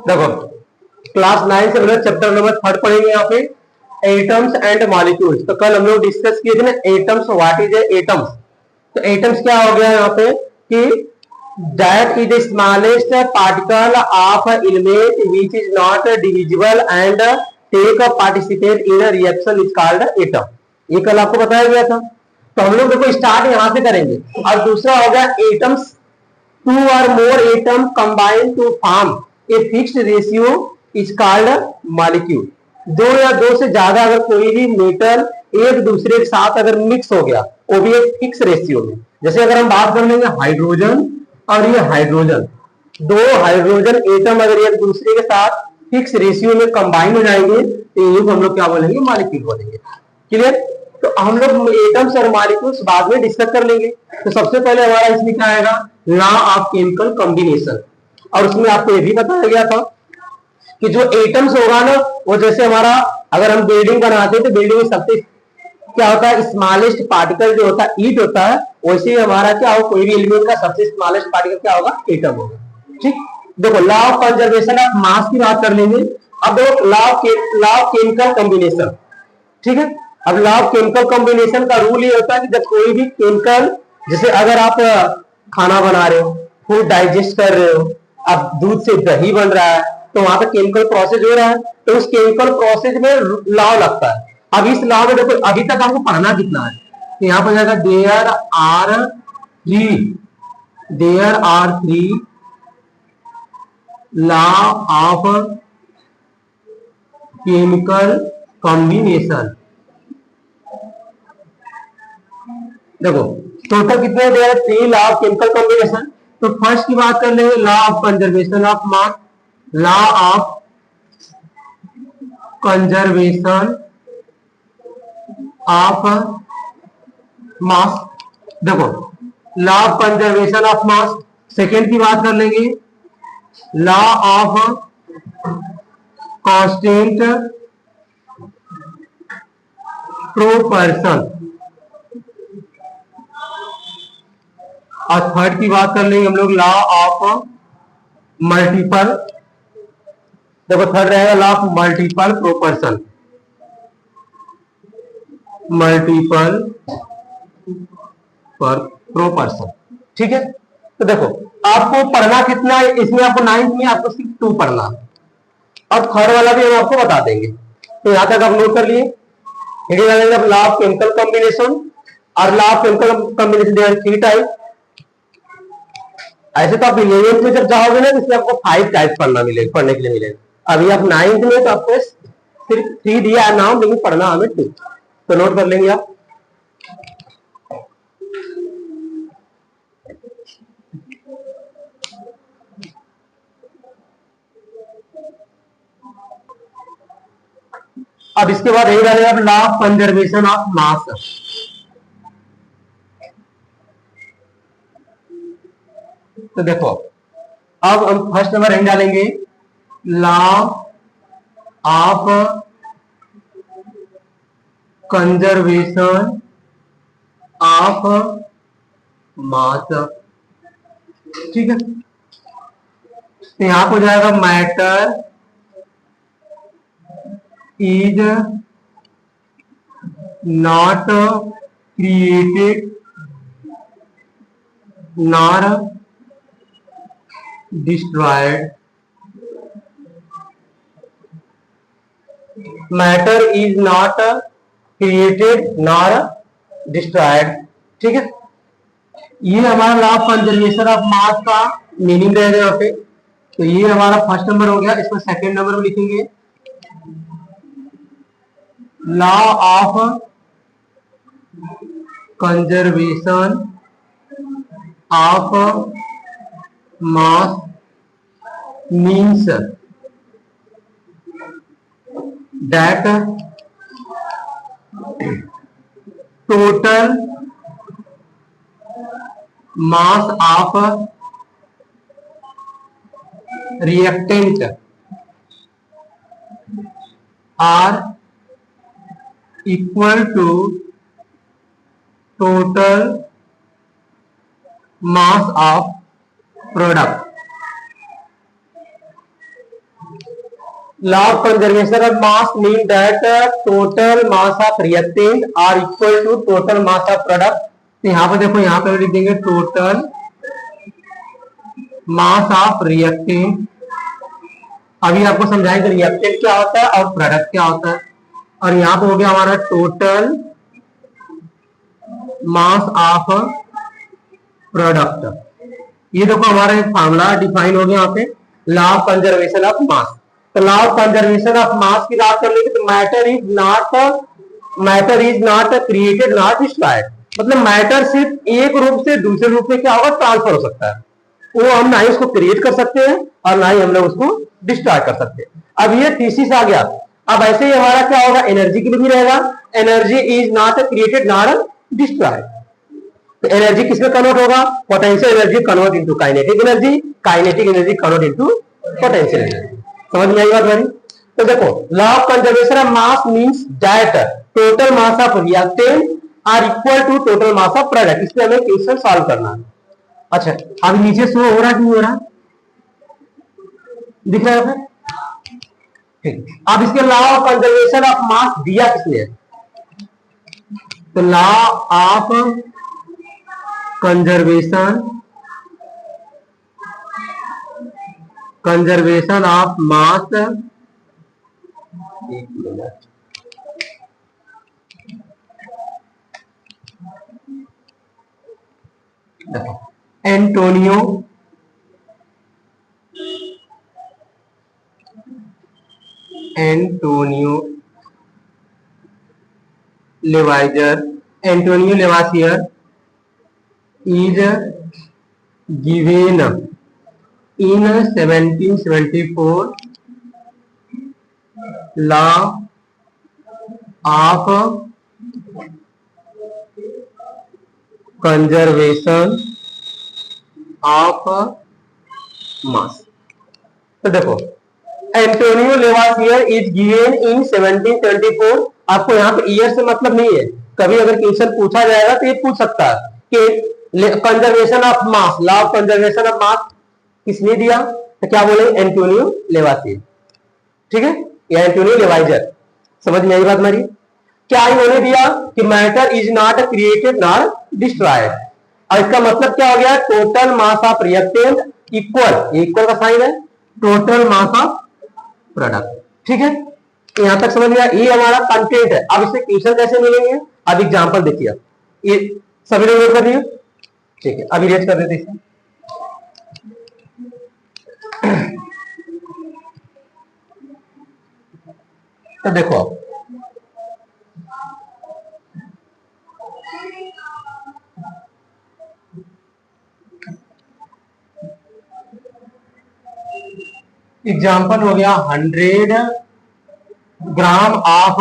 देखो क्लास 9 से हम लोग चैप्टर नंबर 3 पढ़ेंगे यहाँ पे एटम्स एंड मॉलिक्यूल्स। तो कल हम लोग डिस्कस किए थे ना एटम्स, व्हाट इज एटम्स। तो एटम्स क्या हो गया यहाँ पे कि that is the smallest particle of element which is not divisible and take a participate in a reaction is called atom। ये कल आपको बताया गया था। तो हम लोग देखो स्टार्ट यहां से करेंगे। और दूसरा हो गया atoms, two or more atom combine to form a fixed ratio is called molecule। दो या दो से ज्यादा अगर कोई भी मेटल एक दूसरे के साथ अगर मिक्स हो गया वो भी एक फिक्स रेशियो में, जैसे अगर हम बात कर लेंगे हाइड्रोजन और ये हाइड्रोजन, दो हाइड्रोजन एटम अगर एक दूसरे के साथ फिक्स रेशियो में कंबाइन हो जाएंगे तो ये हम लोग क्या बोलेंगे, मॉलिक्यूल बोलेंगे। क्लियर। तो हम लोग एटम्स और मॉलिक्यूल्स बाद में डिस्कस कर लेंगे। तो सबसे पहले हमारा इसमें क्या आएगा, लॉ ऑफ केमिकल कॉम्बिनेशन। और उसमें आपको ये भी बताया गया था कि जो एटम्स होगा ना वो जैसे हमारा अगर हम बिल्डिंग बनाते हैं तो बिल्डिंग में सबसे क्या होता है, स्मॉलेस्ट पार्टिकल जो होता है ईट होता है, वैसे ही हमारा क्या हो, कोई भी एलिमेंट का सबसे स्मॉलेस्ट पार्टिकल क्या होगा, एटम होगा। ठीक। देखो law of conservation of mass की बात कर लेंगे। अब देखो लॉ ऑफ केमिकल कॉम्बिनेशन। ठीक है। अब लॉ ऑफ केमिकल कॉम्बिनेशन का रूल ये होता है कि जब कोई भी केमिकल, जैसे अगर आप खाना बना रहे हो, फूड डाइजेस्ट कर रहे हो, अब दूध से दही बन रहा है तो वहां पे केमिकल प्रोसेस हो रहा है, तो उस केमिकल प्रोसेस में लॉ लगता है। अब इस लॉ में देखो अभी तक आपको पढ़ना कितना है, तो यहाँ पर जाएगा there are three law of chemical combination. देखो टोटल कितने दे रहे, 3 लॉ ऑफ केमिकल कॉम्बिनेशन। तो फर्स्ट की बात कर लेंगे law of conservation of mass, law of conservation of mass. देखो law of conservation of mass. Second की बात कर लेंगे लॉ ऑफ कांस्टेंट प्रोपर्शन। और थर्ड की बात कर लेंगे हम लोग लॉ ऑफ मल्टीपल। देखो थर्ड रहेगा लॉ ऑफ मल्टीपल प्रोपर्शन, मल्टीपल पर प्रोपर्शन। ठीक है। तो देखो आपको पढ़ना कितना है इसमें, आपको 9th में आपको सिर्फ 2 पढ़ना, और थर्ड वाला भी हम आपको बता देंगे। तो यहां तक आप नोट कर लिए। लॉ ऑफ केमिकल कॉम्बिनेशन और law of chemical combination there 3 type. ऐसे तो आप 11th में जब जाओगे ना तो इसमें आपको 5 टाइप पढ़ने के लिए मिलेगा। अभी आप 9th में तो आपको सिर्फ 3 दिया है नाम, लेकिन पढ़ना हमें 2। तो नोट कर लेंगे आप। अब इसके बाद यही रहेगा law of conservation of mass. तो देखो अब हम फर्स्ट नंबर यही डालेंगे law of conservation of mass. ठीक है। तो यहां पर जाएगा matter is not created nor destroyed, matter is not created nor destroyed। ठीक है। ये हमारा लॉ ऑफ कंजर्वेशन ऑफ मास का मीनिंग रहेगा यहाँ पे। तो ये हमारा फर्स्ट नंबर हो गया। इसको सेकंड नंबर में लिखेंगे law of conservation of mass means that total mass of reactant are equal to total mass of product। Law of conservation of mass mean that total mass of reactant are equal to total mass of product. तो यहाँ पे देखो, यहाँ पे लिख देंगे total mass of reactant. अभी आपको समझाएंगे रिएक्टेंट क्या होता है और प्रोडक्ट क्या होता है। और यहाँ पे हो गया हमारा टोटल मास ऑफ प्रोडक्ट। ये देखो हमारा एक फार्मूला डिफाइन हो गया यहाँ पे, law of conservation of mass. तो law of conservation of mass की बात कर लेंगे तो matter is not created not destroyed. मतलब मैटर सिर्फ एक रूप से दूसरे रूप में क्या होगा, ट्रांसफर हो सकता है। वो हम ना ही उसको क्रिएट कर सकते हैं और ना ही हम लोग उसको डिस्ट्रॉय कर सकते हैं। अब ये थीसिस आ गया। अब ऐसे ही हमारा क्या होगा, एनर्जी के लिए भी रहेगा, energy is not created not destroyed. तो एनर्जी किसमें कन्वर्ट होगा, potential energy convert into kinetic energy, kinetic energy convert into potential energy. समझ में आई बात मेरी। तो देखो, law of conservation of mass means that total mass of reactant are equal to total mass of product. इसमें हमें क्वेश्चन सॉल्व करना है। अच्छा, अब नीचे शो हो रहा है, क्यों हो रहा है, दिख रहा है? ठीक। अब इसके law of conservation of mass दिया किसने है, तो law of conservation of mass, एक minute, Antonio Lavoisier is given in 1774 law of conservation of mass। तो देखो, एंटोनियो लेवासियर इज गिवन इन 1774। आपको यहाँ पे ईयर से मतलब नहीं है, कभी अगर क्वेश्चन पूछा जाएगा तो ये पूछ सकता है कि conservation of mass, law of conservation of मास किसने दिया, तो क्या बोले, एंटोनियो लेवासियर। ठीक है, या एंटोनियो लेवाइजर। समझ में आई बात मेरी। क्या इन्होंने दिया कि matter is not created not destroyed. और इसका मतलब क्या हो गया, total mass of reactant equal का साइन है टोटल मास ऑफ प्रोडक्ट। ठीक है, यहां तक समझ गया। ये हमारा कंटेंट है। अब इससे क्वेश्चन कैसे मिलेंगे, अब एग्जांपल देखिए। ये सभी लोग नोट कर दिए। ठीक है, अभी रेट कर देते इसे। तो देखो, एग्जाम्पल हो गया 100 gram of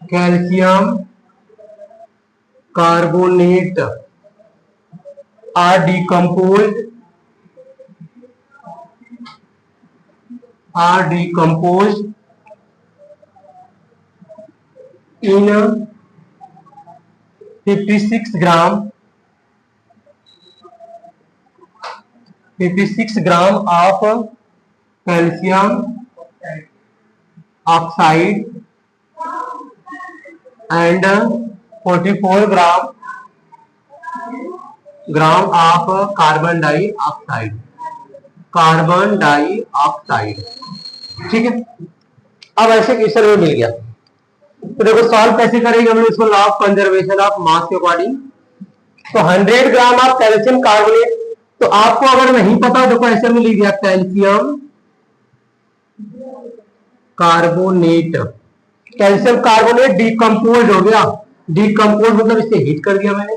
calcium carbonate are decomposed in 56 gram of calcium oxide and 44 gram of carbon dioxide. ठीक है, अब ऐसे क्वेश्चन में मिल गया। तो देखो सॉल्व कैसे करेंगे हम इसको, लॉ ऑफ कंजर्वेशन ऑफ मास के अकॉर्डिंग। तो 100 ग्राम ऑफ कैल्शियम कार्बोनेट, तो आपको अगर नहीं पता देखो ऐसे में लिख दिया कैल्शियम कार्बोनेट डिकम्पोज हो गया। डिकम्पोज मतलब इसे हीट कर दिया मैंने,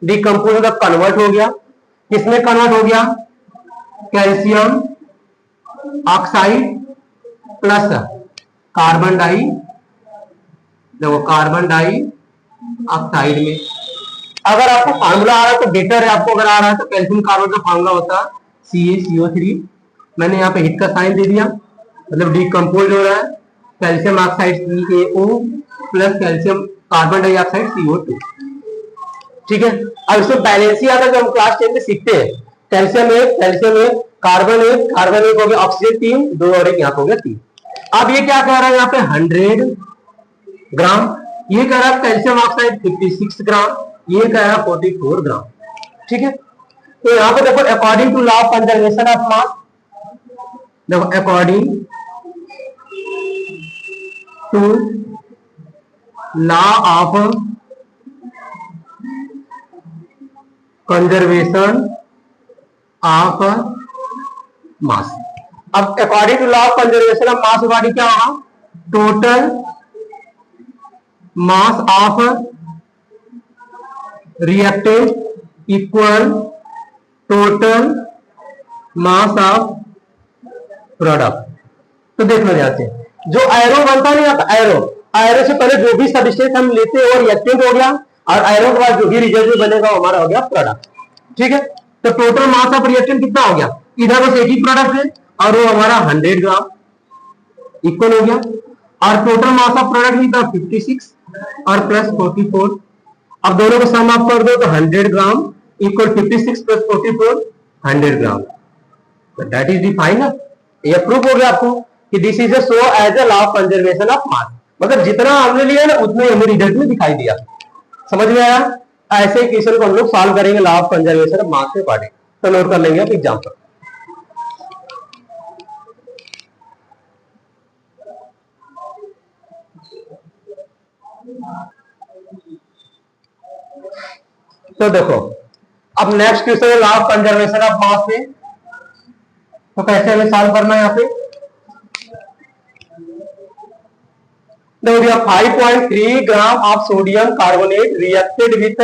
डिकम्पोज मतलब कन्वर्ट हो गया। किसमें कन्वर्ट हो गया, calcium oxide plus carbon dioxide में। अगर आपको फार्मूला आ रहा है तो बेटर है, आपको अगर आ रहा है तो कैल्शियम कार्बन का फार्मूला होता है CaCO3। मैंने यहाँ पे हिट का साइन दे दिया, मतलब डिकम्पोज हो रहा है calcium oxide CaO plus calcium carbon dioxide CO2। ठीक है, अब इसमें बैलेंस ही आता है जो हम क्लास 10 में सीखते हैं। कैल्शियम 1 कार्बन एक हो गया, ऑक्सीजन 3, 2 और 1 यहाँ हो गया 3। अब ये क्या कह रहा है यहाँ पे 100 ग्राम, ये कह रहा है कैल्शियम ऑक्साइड 56 ग्राम, ये कह रहा है 44 ग्राम। ठीक है, तो यहाँ पे देखो according to law of conservation of mass, देखो according to law of conservation of mass. अब according to law of conservation of mass body क्या होगा, total mass of reactant equal total mass of product. तो देख लो यहाँ से जो arrow बनता नहीं आता, एरो से पहले जो भी सबस्टेंस हम लेते हैं वो रिएक्टेंट हो गया, और एरो के बाद जो भी रिजल्ट बनेगा वो हमारा हो गया प्रोडक्ट। ठीक है, तो टोटल मास ऑफ रिएक्टेंट कितना हो गया, इधर बस एक ही प्रोडक्ट है और वो हमारा 100 ग्राम इक्वल हो गया, और टोटल मास ऑफ प्रोडक्ट भी था 56 और प्लस 44। अब दोनों को सम अप कर दो तो 100 gram equal 56 plus 44 100 gram. That is define. ये प्रूफ हो गया आपको कि this is so as a law of conservation of mass, मतलब जितना हमने लिया ना उतना ही हमें रिजल्ट में दिखाई दिया। समझ में आया? ऐसे क्वेश्चन को हम लोग सॉल्व करेंगे लॉ ऑफ कंजर्वेशन ऑफ मास के अकॉर्डिंग। तो नोट कर लेंगे आप एग्जाम्पल। तो देखो अब नेक्स्ट क्वेश्चन है लॉ ऑफ कंजर्वेशन ऑफ मास में, तो कैसे हमें सॉल्व करना है यहाँ पे। देखो 5.3 gram of sodium carbonate reacted with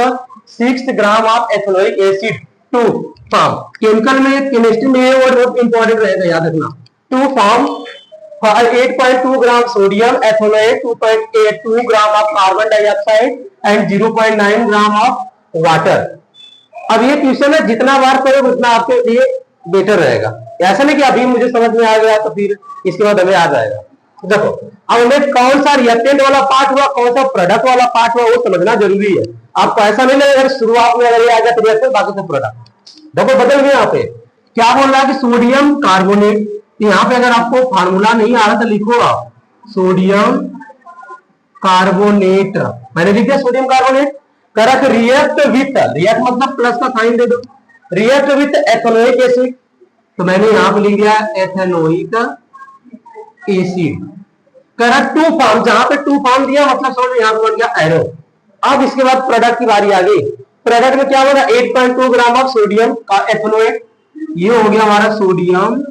6 gram of ethanoic acid to form. Chemical में, केमिस्ट्री में ये वर्ड बहुत इंपॉर्टेंट रहेगा, याद रखना। To form 8.2 gram sodium ethanoate, 2.82 gram of carbon dioxide and 0.9 gram of water. अब ये क्वेश्चन है जितना बार करोगे उतना आपके लिए बेटर रहेगा। ऐसा नहीं कि अभी मुझे समझ में आ गया तो फिर इसके बाद हमें आ जाएगा। देखो अब हमें कौन सा रिएक्टेंट वाला पार्ट हुआ, कौन सा प्रोडक्ट वाला पार्ट हुआ, वो समझना जरूरी है। आपको ऐसा नहीं लगेगा शुरुआत में अगर ये आ गया तो रिएक्टेंट बाकी सब प्रोडक्ट। देखो बदल गया यहाँ पे, क्या बोल रहा है कि सोडियम कार्बोनेट। यहाँ पे अगर आपको फार्मूला नहीं आ रहा तो लिखो आप सोडियम कार्बोनेट, मैंने लिख दिया सोडियम कार्बोनेट। करा कि रिएक्ट विथ, रिएक्ट मतलब प्लस का साइन दे दो, रिएक्ट विथ एथेनोइक एसिड, तो मैंने यहां पे लिख दिया एथेनोइक एसिड। करा टू फॉर्म, जहां पे टू फॉर्म दिया मतलब समझ यहां पे बन गया एरो। अब इसके बाद प्रोडक्ट की बारी आ गई। प्रोडक्ट में क्या होगा 8.2 ग्राम ऑफ सोडियम का एथेनोएट, ये हो गया हमारा सोडियम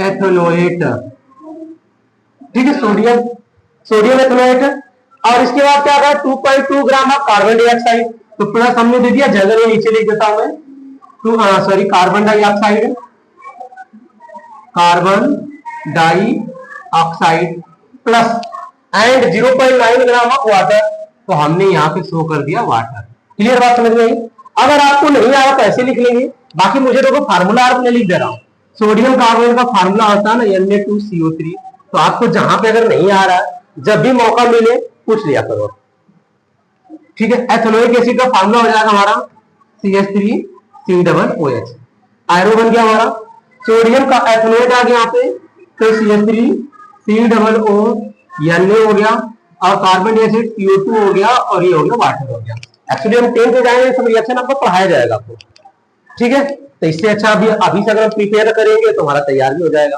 एथेनोएट। ठीक है, सोडियम एथेनोएट। और इसके बाद क्या था 2.2 ग्राम ऑफ कार्बन डाइऑक्साइड, तो प्लस हमने दे दिया, जगह नीचे लिख देता हूं मैं, carbon dioxide, carbon dioxide plus and 0.9 gram of water, तो हमने यहाँ पे शो कर दिया वाटर। क्लियर बात समझ में आई? अगर आपको नहीं आ रहा तो ऐसे लिख लेंगे, बाकी मुझे देखो फार्मूला आपने लिख दे रहा हूं। सोडियम कार्बोनेट का फार्मूला होता है ना Na2CO3, तो आपको जहां पे अगर नहीं आ रहा जब भी मौका मिले पूछ लिया करो। ठीक है, एथेनोइक एसिड का फार्मूला हो जाएगा हमारा CH3COOH, आयरो बन गया हमारा। सोडियम का एथेनोएट आ गया यहाँ पे, तो CH3COO Na हो गया, और कार्बन डाइऑक्साइड CO2 हो गया, और ये हो गया वाटर हो गया। एक्चुअली हम 10 पे जाएंगे सब रिएक्शन आपको पढ़ाया जाएगा आपको। ठीक है, तो इससे अच्छा अभी से अगर हम प्रिपेयर करेंगे तो हमारा तैयार भी हो जाएगा।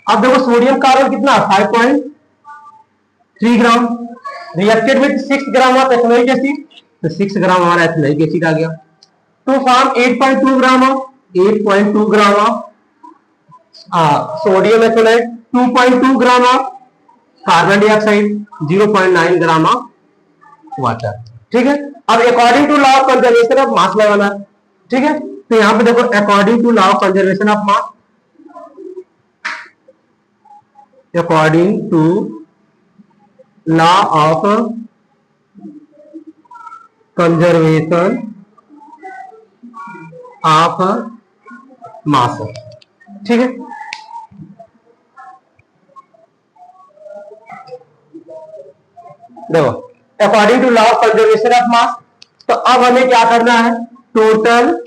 अब देखो सोडियम कार्बन कितना 5.3 gram reacted with 6 gram of ethanoic acid, तो 6 ग्राम हमारा एथेनोइक एसिड आ गया। To form 8.2 gram of sodium ethanoate, 2.2 gram of carbon dioxide, 0.9 gram of water. ठीक है, अब according to law of conservation of mass लगाना। ठीक है, तो यहां पे देखो according to law of conservation of mass, according to law of conservation of mass. ठीक है, देखो according to law of conservation of mass, तो अब हमें क्या करना है, टोटल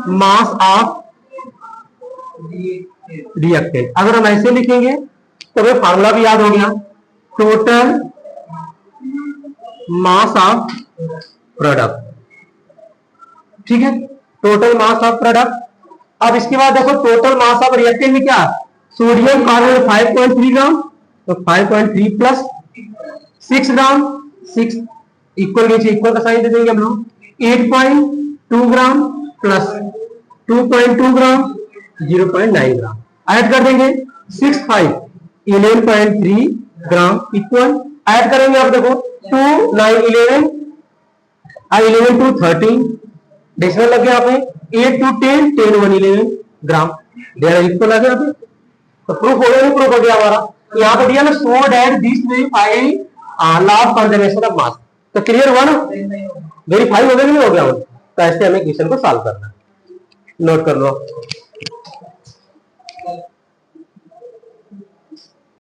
मास ऑफ रिएक्टेंट। अगर हम ऐसे लिखेंगे तो हमें फार्मूला भी याद हो गया, टोटल मास ऑफ प्रोडक्ट। ठीक है, टोटल मास ऑफ प्रोडक्ट। अब इसके बाद देखो टोटल मास ऑफ रिएक्टेंट में क्या, सोडियम कार्बोनेट 5.3 ग्राम, तो 5.3 प्लस 6 ग्राम, 6 इक्वल नीचे इक्वल का साइन दे देंगे हम लोग, 8.2 ग्राम प्लस 2.2 ग्राम 0.9 ग्राम ऐड कर देंगे, 6 5 11.3 ग्राम इक्वल ऐड करेंगे। अब देखो 2 9 11 11 2 13 डेसिमल लग गया यहाँ पे, 8 2 10 10 1 11 ग्राम, दे इक्वल आ गया यहाँ पे। तो प्रूफ हो गया, नहीं प्रूफ हो गया हमारा, यहाँ पे दिया ना so that this verify law of conservation of mass. तो क्लियर हुआ ना, वेरीफाई हो गया नहीं हो गया। तो ऐसे हमें क्वेश्चन को सॉल्व करना है, नोट कर लो।